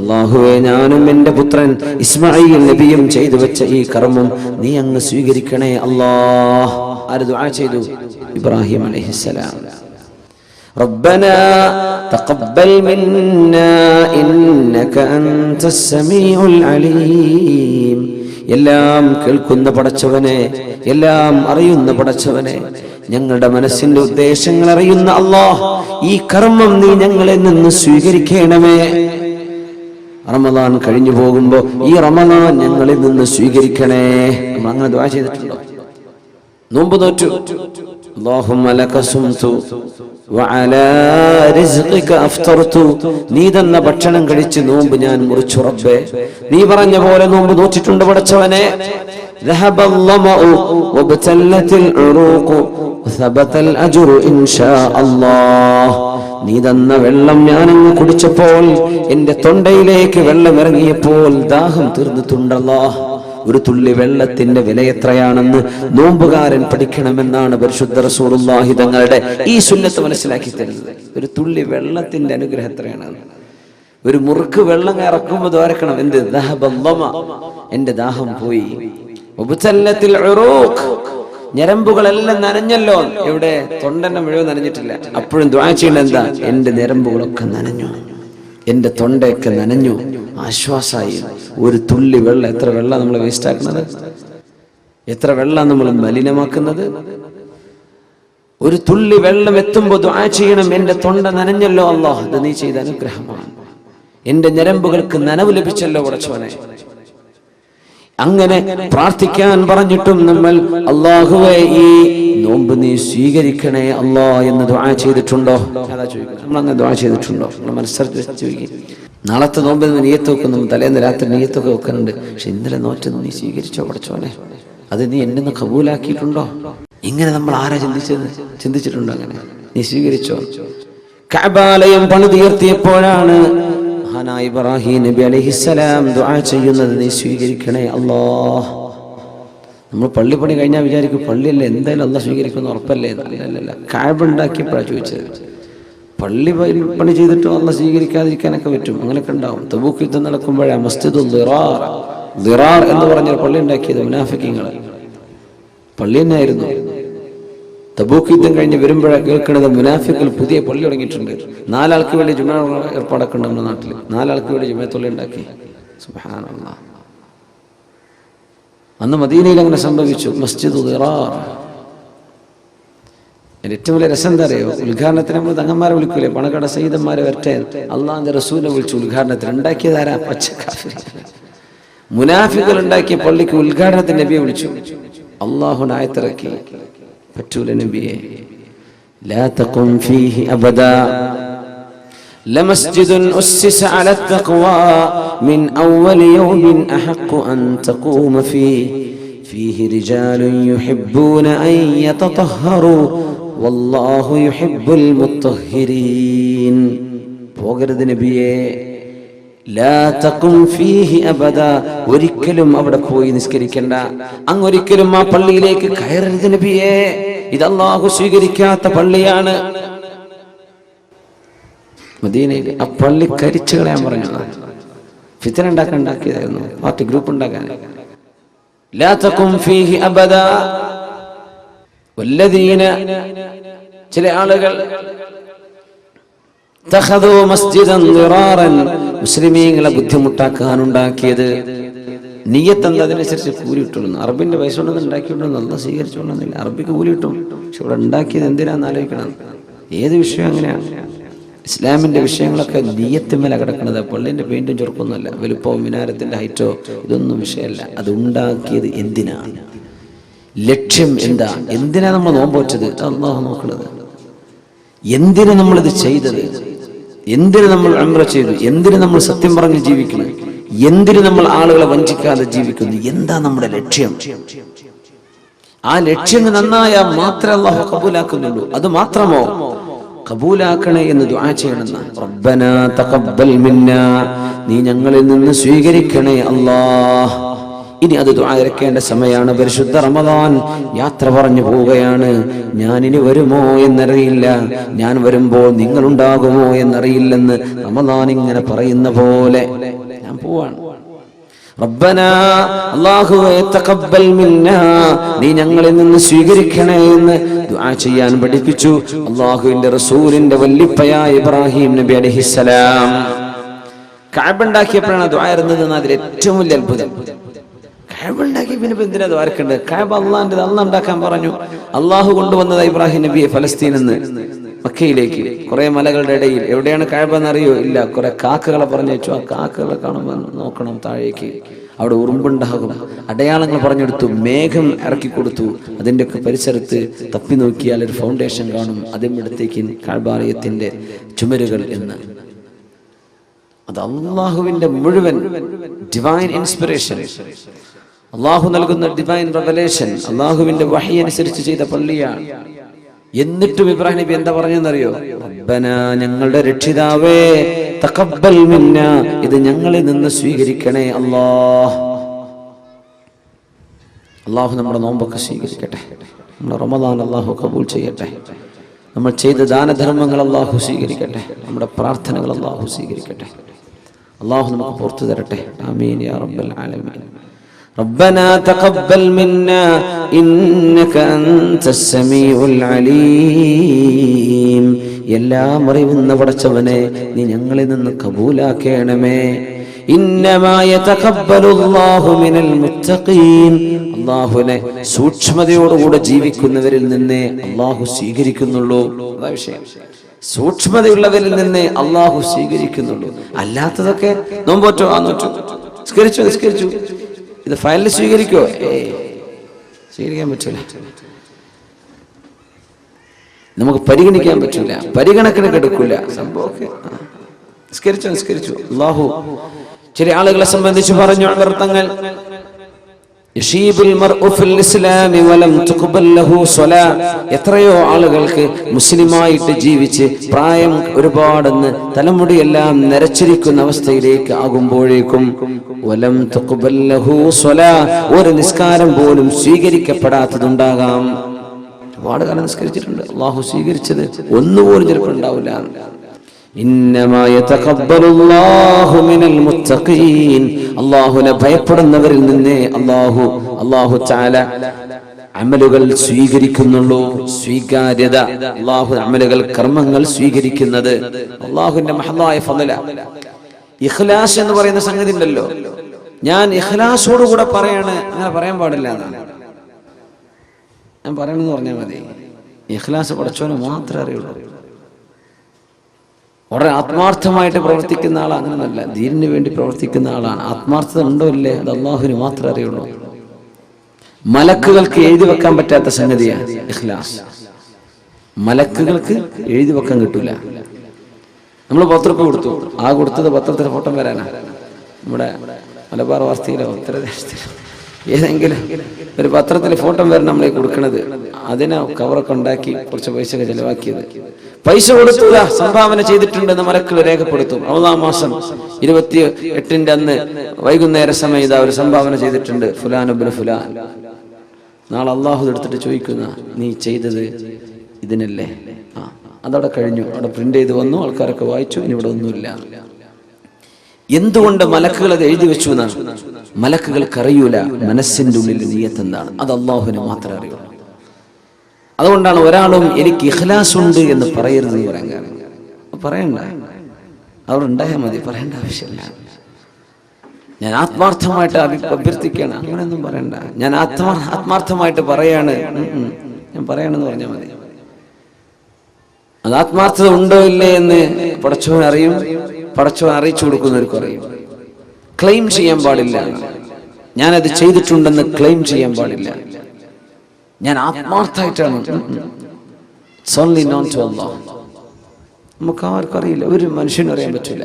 അല്ലാഹുവേ, ഞാനും എൻ്റെ പുത്രൻ ഇസ്മായിൽ നബിയും ചെയ്തു വെച്ച ഈ കർമ്മം നീ അങ്ങ് സ്വീകരിക്കണേ അല്ലാഹ്. ആര് ദുആ ചെയ്തു? ഇബ്രാഹിം അലൈഹിസ്സലാം. റബ്ബനാ തഖബ്ബൽ മിന്നാ ഇന്നക അൻതസ് സമീഉൽ അലീം. എല്ലാം കേൾക്കുന്ന പടച്ചവനെ, എല്ലാം അറിയുന്ന പടച്ചവനെ, ഞങ്ങളുടെ മനസ്സിന്റെ ഉദ്ദേശങ്ങൾ അറിയുന്ന അല്ലാഹ്, ഈ കർമ്മം നീ ഞങ്ങളിൽ നിന്ന് സ്വീകരിക്കണമേ. റമദാൻ കഴിഞ്ഞു പോകുമ്പോ ഈ റമദാൻ ഞങ്ങളിൽ നിന്ന് സ്വീകരിക്കണേ. നമ്മൾ അങ്ങനെ ദുആ ചെയ്തിട്ടുണ്ടോ? നോമ്പ് നോറ്റു, അല്ലാഹുമ്മ ലക സുംതു വഅലാ റിസ്ഖിക അഫ്തർതു. നീ തന്ന ഭക്ഷണം കഴിച്ച് നോമ്പ് ഞാൻ മുറിച്ചു റബ്ബേ. നീ പറഞ്ഞ പോലെ നോമ്പ് നോറ്റിട്ടുണ്ട് പടച്ചവനെ. ദഹബൽ ലമഉ വബതല്ലത്തിൽ ഉറൂഖു വസബതൽ അജ്റു ഇൻഷാ അല്ലാഹ്. നീ തന്ന വെള്ളം ഞാനങ്ങ് കുടിച്ചപ്പോൾ, എന്റെ തൊണ്ടയിലേക്ക് വെള്ളം ഇറങ്ങിയപ്പോൾ ദാഹം തീർന്നിട്ടുണ്ടല്ലോ. ഒരു തുള്ളി വെള്ളത്തിന്റെ വില എത്രയാണെന്ന് നോമ്പുകാരൻ പഠിക്കണമെന്നാണ് പരിശുദ്ധ റസൂലുള്ളാഹി തങ്ങളുടെ ഈ സുന്നത്ത് മനസ്സിലാക്കി തരുന്നത്. ഒരു തുള്ളി വെള്ളത്തിന്റെ അനുഗ്രഹം എത്രയാണ്? ഒരു മുറുക്ക് വെള്ളം ഇറക്കുമ്പോൾ ദ്വാരക്കണം, എന്ത്? ദഹബൽ ലമ, എന്റെ ദാഹം പോയി. വബതല്ലത്തിൽ ഉറൂഖ്, ഞരമ്പുകളെല്ലാം നനഞ്ഞല്ലോ. എവിടെ? തൊണ്ടന്നെ മുഴുവൻ നനഞ്ഞിട്ടില്ല. അപ്പോഴും ദുആ ചെയ്യേണ്ടത് എന്താ? എന്റെ ഞരമ്പുകളൊക്കെ നനഞ്ഞു, എന്റെ തൊണ്ടയൊക്കെ നനഞ്ഞു, ആശ്വാസമായി. ഒരു തുള്ളി വെള്ളം, എത്ര വെള്ളം നമ്മൾ വേസ്റ്റ് ആക്കുന്നത്, എത്ര വെള്ളം നമ്മൾ മലിനമാക്കുന്നത്. ഒരു തുള്ളി വെള്ളം എത്തുമ്പോൾ ദുആ ചെയ്യണം, എന്റെ തൊണ്ട നനഞ്ഞല്ലോ അല്ലാഹ്, അത് നീ ചെയ്ത അനുഗ്രഹമാണ്. എന്റെ ഞരമ്പുകൾക്ക് നനവ് ലഭിച്ചല്ലോ പടച്ചവനെ. അങ്ങനെ പ്രാർത്ഥിക്കാൻ പറഞ്ഞിട്ടും നമ്മൾ അല്ലാഹുവേ ഈ നോമ്പ് നീ സ്വീകരിക്കണേ അല്ലാ എന്ന് ദുആ ചെയ്തിട്ടുണ്ടോ? അതാ ചോദിക്കുന്നത്. നമ്മൾ അങ്ങനെ ദുആ ചെയ്തിട്ടുണ്ടോ? നമ്മൾ മനസ്സറിച്ച് ചോദിക്കും. നാളത്തെ നോമ്പിൽ നിയത്ത് വെക്കുന്നു, തലേന്ന് രാത്രി നിയത്തൊക്കെ വെക്കുന്നുണ്ട്. പക്ഷെ ഇന്നലെ നോറ്റത് നീ സ്വീകരിച്ചോ പടച്ചോനെ? അത് നീ എന്നെ ഒന്ന് കബൂലാക്കിയിട്ടുണ്ടോ? ഇങ്ങനെ നമ്മൾ ആരാ ചിന്തിച്ചിട്ടുണ്ടോ? അങ്ങനെ നീ സ്വീകരിച്ചോ? കഅബാലയം പണിതുയർത്തിയപ്പോഴാണ് മഹാനായ ഇബ്രാഹിം നബി അലൈഹിസ്സലാം ദുആ ചെയ്യുന്നത്, നീ സ്വീകരിക്കണേ അല്ലാഹ്. നമ്മൾ പള്ളി കഴിഞ്ഞാൽ വിചാരിക്കും പള്ളിയല്ലേ എന്തായാലും അല്ലാഹ് സ്വീകരിക്കുന്ന ഉറപ്പല്ലേ? അല്ലല്ല, കഅബ ഉണ്ടാക്കിയപ്പോഴാണ് ചോദിച്ചത്. പള്ളി പണി ചെയ്തിട്ടും അല്ലാഹ് സ്വീകരിക്കാതിരിക്കാനൊക്കെ പറ്റും, അങ്ങനെയൊക്കെ ഉണ്ടാവും. തബൂക്ക് യുദ്ധം നടക്കുമ്പോഴാണ് മസ്ജിദുൽ ദിറാർ എന്ന് പറഞ്ഞ പള്ളി ഉണ്ടാക്കിയത് മുനാഫിഖീങ്ങൾ. പള്ളി തന്നെയായിരുന്നു. തബൂക്ക് യുദ്ധം കഴിഞ്ഞ് വരുമ്പോഴാണ് കേൾക്കുന്നത് മുനാഫിഖുകൾ പുതിയ പള്ളി തുടങ്ങിയിട്ടുണ്ട്. 4 ആൾക്ക് വേണ്ടി ജുമാ ഏർപ്പാടൊക്കെ ഉണ്ട് നമ്മുടെ നാട്ടിൽ. 4 ആൾക്ക് വേണ്ടി ജുമാത്തുള്ളി ഉണ്ടാക്കി. സുബ്ഹാനല്ലാഹ്. അന്ന് മദീനയിൽ അങ്ങനെ സംഭവിച്ചു. മസ്ജിദുൽ ദിറാർ. ഏറ്റവും വലിയ രസം എന്താ അറിയോ? ഉദ്ഘാടനത്തിന് നമ്മൾ തങ്ങന്മാരെ വിളിക്കൂലേ, പണക്കട സയ്യിദന്മാരെ വരട്ടെ, അള്ളാഹിന്റെ റസൂലിനെ വിളിച്ചു ഉദ്ഘാടനത്തിന്. ഉണ്ടാക്കിയതാരാ? പച്ചക്കാഫിർ. മുനാഫിഖുകൾ ഉണ്ടാക്കിയ പള്ളിക്ക് ഉദ്ഘാടനത്തിന് നബിയെ വിളിച്ചു. അള്ളാഹു ആയത്തിറക്കി, പറ്റൂല നബിയെ, ലാ തഖും ഫീഹി അബദാ ലമസ്ജിദുൻ ഉസ്സിസ അലാ തഖ്വാ മിൻ അവ്വലി യൗമിൻ അഹഖു അൻ തഖൂമ ഫീഹി റിജാലുൻ യുഹിബ്ബൂന അൻ യതതഹറു വല്ലാഹു യുഹിബ്ബുൽ മുത്തഹിരീൻ. പോകരുത് നബിയെ, ലാ തഖും ഫീഹി അബദാ, ഒരിക്കലും അവിടെ പോയി നിസ്കരിക്കണ്ട, അങ്ങൊരിക്കലും ആ പള്ളിയിലേക്ക് കയറരുത് നബിയെ. ഇത് അല്ലാഹു സ്വീകരിക്കാത്ത പള്ളിയാണ്. മദീനയിൽ ആ പള്ളി കരിച്ചു കളയാൻ പറഞ്ഞതാണ്. ഫിത്ന ഉണ്ടാക്കിയതായിരുന്നു, പാർട്ടി ഗ്രൂപ്പ് ഉണ്ടാക്കാൻ. ലാ തഖും ഫീഹി അബദാ. വല്ലദീന, ചില ആളുകൾ തഖദൂ മസ്ജിദൻ ദിറാറൻ, മുസ്ലിമീങ്ങളെ ബുദ്ധിമുട്ടാക്കാൻ ഉണ്ടാക്കിയത്. നിയ്യത്ത് എന്താ? അതിനനുസരിച്ച് കൂലി കിട്ടുന്നു. അറബിന്റെ പൈസ കൊണ്ടൊന്നും ഉണ്ടാക്കിയിട്ടുണ്ടെന്ന് അല്ലാഹ് സ്വീകരിച്ചുകൊണ്ടെന്നില്ല. അറബിക്ക് കൂലി കിട്ടും, പക്ഷെ ഇവിടെ ഉണ്ടാക്കിയത് എന്തിനാന്ന് ആലോചിക്കണം. ഏത് വിഷയം അങ്ങനെയാണ്. ഇസ്ലാമിന്റെ വിഷയങ്ങളൊക്കെ നിയ്യത്തുമേല കിടക്കുന്നത്. പള്ളിന്റെ പെയിന്റും ചുരുക്കൊന്നുമല്ല, വലുപ്പവും മിനാരത്തിന്റെ ഹൈറ്റോ ഇതൊന്നും വിഷയമല്ല. അത് ഉണ്ടാക്കിയത് എന്തിനാണ്? ലക്ഷ്യം എന്താ? എന്തിനാ നമ്മൾ നോമ്പോറ്റത്? അല്ലാഹു നോക്കുന്നത്. എന്തിനു നമ്മളിത് ചെയ്തത്? എന്തിനു നമ്മൾ ഉംറ ചെയ്തു? എന്തിനു നമ്മൾ സത്യം പറഞ്ഞ് ജീവിക്കുന്നു? എന്തിനു നമ്മൾ ആളുകളെ വഞ്ചിക്കാതെ ജീവിക്കുന്നു? എന്താ നമ്മുടെ ലക്ഷ്യം? ആ ലക്ഷ്യം നന്നായാൽ മാത്രമേ അല്ലാഹു കബൂലാക്കുന്നുള്ളൂ. അത് മാത്രമോ? കബൂലാക്കണേ എന്ന് ദുആ ചെയ്യണം. റബ്ബനാ തഖബ്ബൽ മിന്നാ, നീ ഞങ്ങളിൽ നിന്ന് സ്വീകരിക്കണേ അല്ലാഹ്. ഇനി അത് ദുആ ഇറക്കേണ്ട സമയമാണ്. പരിശുദ്ധ റമദാൻ യാത്ര പറഞ്ഞു പോവുകയാണ്. ഞാനിനി വരുമോ എന്നറിയില്ല, ഞാൻ വരുമ്പോൾ നിങ്ങൾ ഉണ്ടാകുമോ എന്നറിയില്ലെന്ന് റമദാൻ ഇങ്ങനെ പറയുന്ന പോലെ ഞാൻ പോവാണ്. റബ്ബനാ അല്ലാഹുവേ തഖബ്ബൽ മിന്നാ, നീ ഞങ്ങളിൽ നിന്ന് സ്വീകരിക്കണേ എന്ന് ദുആ ചെയ്യാൻ പഠിപ്പിച്ചു അല്ലാഹുവിന്റെ റസൂലിന്റെ വല്ലിപ്പയായ ഇബ്രാഹിം നബി അലൈഹിസ്സലാം. കഅബ ഉണ്ടാക്കിയപ്പോഴാണ് ദുആ ഇരുന്നത്. അതിൽ ഏറ്റവും വലിയ അത്ഭുതം, കഅബ ഉണ്ടാക്കി പിന്നെ എന്തിനാ ദുആ ഇറക്കേണ്ടത്? കഅബ അല്ലാഹുവിന്റെ, അല്ലാഹ് ഉണ്ടാക്കാൻ പറഞ്ഞു. അല്ലാഹു കൊണ്ടുവന്നത് ഇബ്രാഹിം നബിയെ ഫലസ്തീനിൽ നിന്ന് മക്കയിലേക്ക്, കുറെ മലകളുടെ ഇടയിൽ. എവിടെയാണ് കഅബ എന്നറിയോ? ഇല്ല. കുറെ കാക്കകളെ പറഞ്ഞു വെച്ചു. ആ കാക്കകളെ കാണുമ്പോൾ നോക്കണം താഴേക്ക്, അവിടെ ഉറുമ്പുണ്ടാകും. അടയാളങ്ങൾ പറഞ്ഞെടുത്തു, മേഘം ഇറക്കി കൊടുത്തു. അതിൻ്റെയൊക്കെ പരിസരത്ത് തപ്പി നോക്കിയാൽ ഒരു ഫൗണ്ടേഷൻ കാണും. അതും ഇടത്തേക്ക് കഅബാലയത്തിന്റെ ചുമരുകൾ എന്ന്. അത് അള്ളാഹുവിന്റെ മുഴുവൻ ഡിവൈൻ ഇൻസ്പിറേഷൻ, അള്ളാഹു നൽകുന്ന ഡിവൈൻ റെവലേഷൻ, അള്ളാഹുവിന്റെ വഹി അനുസരിച്ച് ചെയ്ത പള്ളിയാണ്. എന്നിട്ടും ഇബ്രാഹിം നബി എന്താ പറഞ്ഞെന്നറിയോ? റബ്ബനാ, ഞങ്ങളുടെ രക്ഷിതാവേ, തഖബ്ബൽ മിന്നാ, ഇത് ഞങ്ങളിൽ നിന്ന് സ്വീകരിക്കണേ അല്ലാഹ്. അള്ളാഹു നമ്മുടെ നോമ്പൊക്കെ സ്വീകരിക്കട്ടെ, നമ്മുടെ റമദാൻ അള്ളാഹു കബൂൽ ചെയ്യട്ടെ, നമ്മൾ ചെയ്ത ദാനധർമ്മങ്ങൾ അള്ളാഹു സ്വീകരിക്കട്ടെ, നമ്മുടെ പ്രാർത്ഥനകൾ അള്ളാഹു സ്വീകരിക്കട്ടെ. അള്ളാഹു നമുക്ക് പുറത്തു തരട്ടെ. ആമീൻ യാ റബ്ബൽ ആലമീൻ. ربنا تقبل منا إنك أنت السميع العليم. എല്ലാം അറിയുന്ന പടച്ചവനെ, നീ ഞങ്ങളിൽ നിന്ന് കബൂലാക്കണമേ. ഇന്നമാ യതഖബ്ബലുല്ലാഹു മിനൽ മുത്തഖീൻ. അല്ലാഹുവിനെ സൂക്ഷ്മതയോടുകൂടെ ജീവിക്കുന്നവരിൽ നിന്നേ അല്ലാഹു സ്വീകരിക്കുന്നുള്ളൂ. അതാ വിഷയം. സൂക്ഷ്മതയുള്ളവരിൽ നിന്നേ അല്ലാഹു സ്വീകരിക്കുന്നുള്ളൂ. അല്ലാത്തതൊക്കെ നോമ്പോറ്റോ, ആ നോറ്റു, നിസ്കരിച്ചു, ഇത് ഫയലിൽ സ്വീകരിക്കോ? സ്വീകരിക്കാൻ പറ്റൂല, നമുക്ക് പരിഗണിക്കാൻ പറ്റൂല, പരിഗണക്കിന് എടുക്കില്ല സംഭവമൊക്കെ. നിസ്കരിച്ചു. അല്ലാഹു ചില ആളുകളെ സംബന്ധിച്ച് പറഞ്ഞു അർത്ഥങ്ങൾ, എത്രയോ ആളുകൾക്ക് മുസ്ലിമായിട്ട് ജീവിച്ച് പ്രായം ഒരുപാടെന്ന് തലമുടിയെല്ലാം നരച്ചിരിക്കുന്ന അവസ്ഥയിലേക്ക് ആകുമ്പോഴേക്കും വലം തുഖ്ബൽ ലഹു സ്വലാ, ഒരു നിസ്കാരം പോലും സ്വീകരിക്കപ്പെടാത്തതുണ്ടാകാം. ഒരുപാട് കാലം നിസ്കരിച്ചിട്ടുണ്ട്, അല്ലാഹു സ്വീകരിച്ചത് ഒന്നുപോലും ചിലപ്പോൾ ഉണ്ടാവില്ല. ഇന്നമാ യതഖബ്ബലുല്ലാഹു മിനൽ മുത്തഖീൻ. അല്ലാഹുവിനെ ഭയപ്പെടുന്നവരിൽ നിന്നേ അല്ലാഹു തആല അമലുകൾ സ്വീകരിക്കുന്നുള്ളൂ. സ്വീകാര്യത, അല്ലാഹു അമലുകൾ, കർമ്മങ്ങൾ സ്വീകരിക്കുന്നത് അല്ലാഹുവിന്റെ മഹദായ ഫളല. ഇഖ്ലാസ് എന്ന് പറയുന്ന സംഗതി ഉണ്ടല്ലോ, ഞാൻ ഇഖ്ലാസോടുകൂടെ പറയാണ്, അങ്ങനെ പറയാൻ പാടില്ല എന്നാണ് ഞാൻ പറയണമെന്ന് പറഞ്ഞാൽ മതി. ഇഖ്ലാസ് പടച്ചവന് മാത്രമേ അറിയുള്ളൂ. വളരെ ആത്മാർത്ഥമായിട്ട് പ്രവർത്തിക്കുന്ന ആളാണ്, അങ്ങനെയല്ല, ദീനിന് വേണ്ടി പ്രവർത്തിക്കുന്ന ആളാണ്. ആത്മാർത്ഥത ഉണ്ടോ ഇല്ലേ, അത് അല്ലാഹുവിന് മാത്രമേ അറിയുള്ളൂ. മലക്കുകൾക്ക് എഴുതി വെക്കാൻ പറ്റാത്ത സംഗതിയാണ് ഇഖ്ലാസ്. മലക്കുകൾക്ക് എഴുതി വെക്കാൻ കിട്ടൂല. നമ്മൾ 10 രൂപ കൊടുത്തു, ആ കൊടുത്തത് പത്രത്തിന് ഫോട്ടോ വരാനാ. നമ്മുടെ മലബാർ വാർത്തയിലോ ഉത്തരദേശത്തിലോ ഏതെങ്കിലും ഒരു പത്രത്തിൽ ഫോട്ടോ വരണം നമ്മളെ കൊടുക്കണത്. അതിനെ കവറൊക്കെ ഉണ്ടാക്കി കുറച്ച് പൈസ ചെലവാക്കിയത്, പൈസ കൊടുത്തത് സംഭാവന ചെയ്തിട്ടുണ്ടെന്ന് മലക്കൾ രേഖപ്പെടുത്തും. റമദാൻ മാസം 28 അന്ന് വൈകുന്നേര സമയം ഇതാ ഒരു സംഭാവന ചെയ്തിട്ടുണ്ട്, ഫുലാൻ ഇബ്നു ഫുലാൻ. നാളെ അള്ളാഹു എടുത്തിട്ട് ചോദിക്കുന്ന, നീ ചെയ്തത് ഇതിനല്ലേ? അതവിടെ കഴിഞ്ഞു, അവിടെ പ്രിന്റ് ചെയ്ത് വന്നു, ആൾക്കാരൊക്കെ വായിച്ചു, ഇനി ഇവിടെ ഒന്നുമില്ല. എന്തുകൊണ്ട് മലക്കുകൾ അത് എഴുതി വെച്ചു എന്നാണ്. മലക്കുകൾക്ക് അറിയൂല മനസ്സിന്റെ ഉള്ളിൽ നിയ്യത്ത് എന്താണ്, അത് അല്ലാഹുവിന് മാത്രമേ അറിയൂ. അതുകൊണ്ടാണ് ഒരാളും എനിക്ക് ഇഖ്ലാസ് ഉണ്ട് എന്ന് പറയരുതെന്ന് പറയാൻ കാരണം. പറയണ്ട, അവിടെ ഉണ്ടായാൽ മതി, പറയേണ്ട ആവശ്യമില്ല. ഞാൻ ആത്മാർത്ഥമായിട്ട് അഭ്യർത്ഥിക്കുകയാണ്, അങ്ങനെയൊന്നും പറയണ്ട. ഞാൻ ആത്മാർത്ഥമായിട്ട് പറയാണ്, ഞാൻ പറയണമെന്ന് പറഞ്ഞാൽ മതി. അത് ആത്മാർത്ഥത ഉണ്ടോ ഇല്ലേ എന്ന് പടച്ചവൻ അറിയും, പടച്ചവൻ അറിയിച്ചു കൊടുക്കുന്നവർക്ക് അറിയും. ക്ലെയിം ചെയ്യാൻ പാടില്ല, ഞാനത് ചെയ്തിട്ടുണ്ടെന്ന് ക്ലെയിം ചെയ്യാൻ പാടില്ല. ഞാൻ ആത്മാർത്ഥമായിട്ടാണ്. നമുക്ക് ആർക്കും അറിയില്ല, ഒരു മനുഷ്യനും അറിയാൻ പറ്റില്ല.